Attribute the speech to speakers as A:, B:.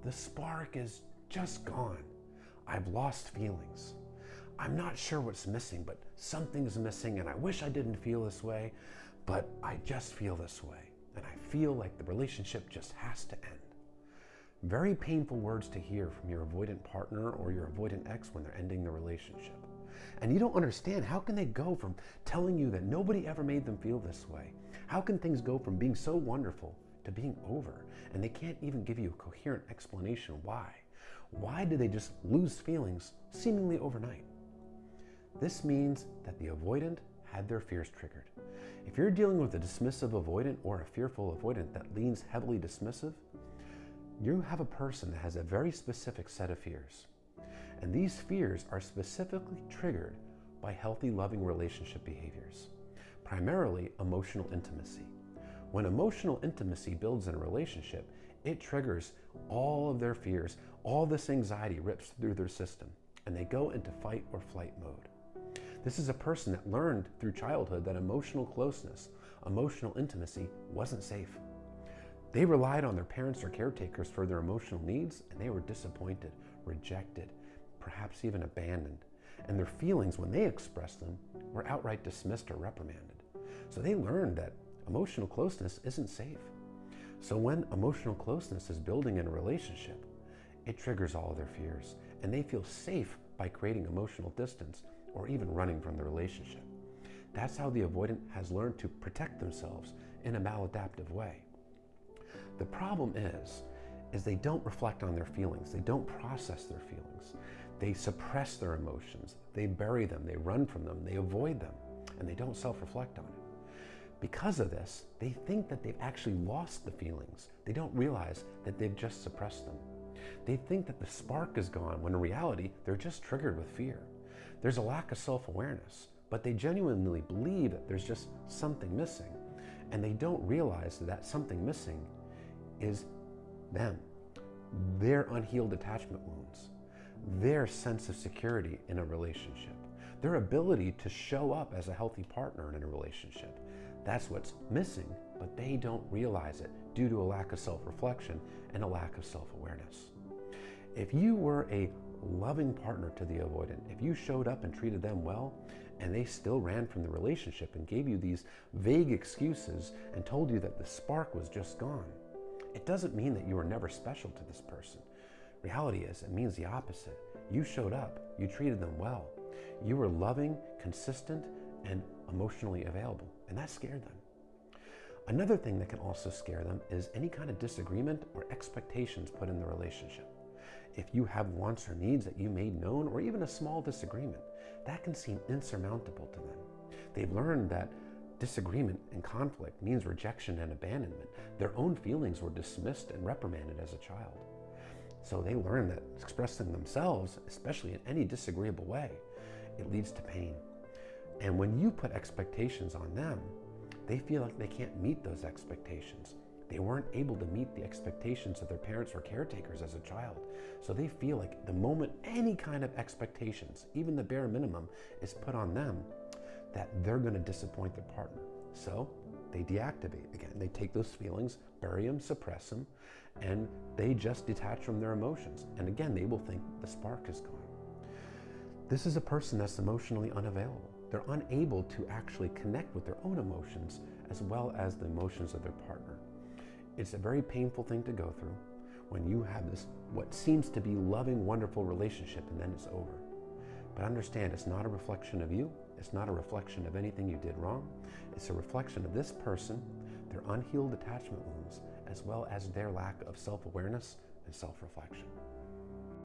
A: The spark is just gone. I've lost feelings. I'm not sure what's missing, but something's missing, and I wish I didn't feel this way, but I just feel this way. And I feel like the relationship just has to end. Very painful words to hear from your avoidant partner or your avoidant ex when they're ending the relationship. And you don't understand, how can they go from telling you that nobody ever made them feel this way? How can things go from being so wonderful to being over? And they can't even give you a coherent explanation why. Why did they just lose feelings seemingly overnight? This means that the avoidant had their fears triggered. If you're dealing with a dismissive avoidant or a fearful avoidant that leans heavily dismissive, you have a person that has a very specific set of fears. And these fears are specifically triggered by healthy, loving relationship behaviors, primarily emotional intimacy. When emotional intimacy builds in a relationship, it triggers all of their fears, all this anxiety rips through their system, and they go into fight or flight mode. This is a person that learned through childhood that emotional closeness, emotional intimacy wasn't safe. They relied on their parents or caretakers for their emotional needs, and they were disappointed, rejected, perhaps even abandoned. And their feelings, when they expressed them, were outright dismissed or reprimanded. So they learned that emotional closeness isn't safe. So when emotional closeness is building in a relationship, it triggers all of their fears, and they feel safe by creating emotional distance or even running from the relationship. That's how the avoidant has learned to protect themselves in a maladaptive way. The problem is they don't reflect on their feelings. They don't process their feelings. They suppress their emotions. They bury them. They run from them. They avoid them. And they don't self-reflect on it. Because of this, they think that they've actually lost the feelings. They don't realize that they've just suppressed them. They think that the spark is gone, when in reality, they're just triggered with fear. There's a lack of self-awareness, but they genuinely believe that there's just something missing. And they don't realize that something missing is them, their unhealed attachment wounds, their sense of security in a relationship, their ability to show up as a healthy partner in a relationship. That's what's missing, but they don't realize it due to a lack of self-reflection and a lack of self-awareness. If you were a loving partner to the avoidant, if you showed up and treated them well, and they still ran from the relationship and gave you these vague excuses and told you that the spark was just gone, it doesn't mean that you were never special to this person. Reality is, it means the opposite. You showed up, you treated them well. You were loving, consistent, and emotionally available, and that scared them. Another thing that can also scare them is any kind of disagreement or expectations put in the relationship. If you have wants or needs that you made known, or even a small disagreement, that can seem insurmountable to them. They've learned that disagreement and conflict means rejection and abandonment. Their own feelings were dismissed and reprimanded as a child. So they learn that expressing themselves, especially in any disagreeable way, it leads to pain. And when you put expectations on them, they feel like they can't meet those expectations. They weren't able to meet the expectations of their parents or caretakers as a child. So they feel like the moment any kind of expectations, even the bare minimum, is put on them, that they're going to disappoint their partner. So they deactivate again. They take those feelings, bury them, suppress them, and they just detach from their emotions. And again, they will think the spark is gone. This is a person that's emotionally unavailable. They're unable to actually connect with their own emotions as well as the emotions of their partner. It's a very painful thing to go through when you have this, what seems to be loving, wonderful relationship, and then it's over. But understand, it's not a reflection of you. It's not a reflection of anything you did wrong. It's a reflection of this person, their unhealed attachment wounds, as well as their lack of self-awareness and self-reflection.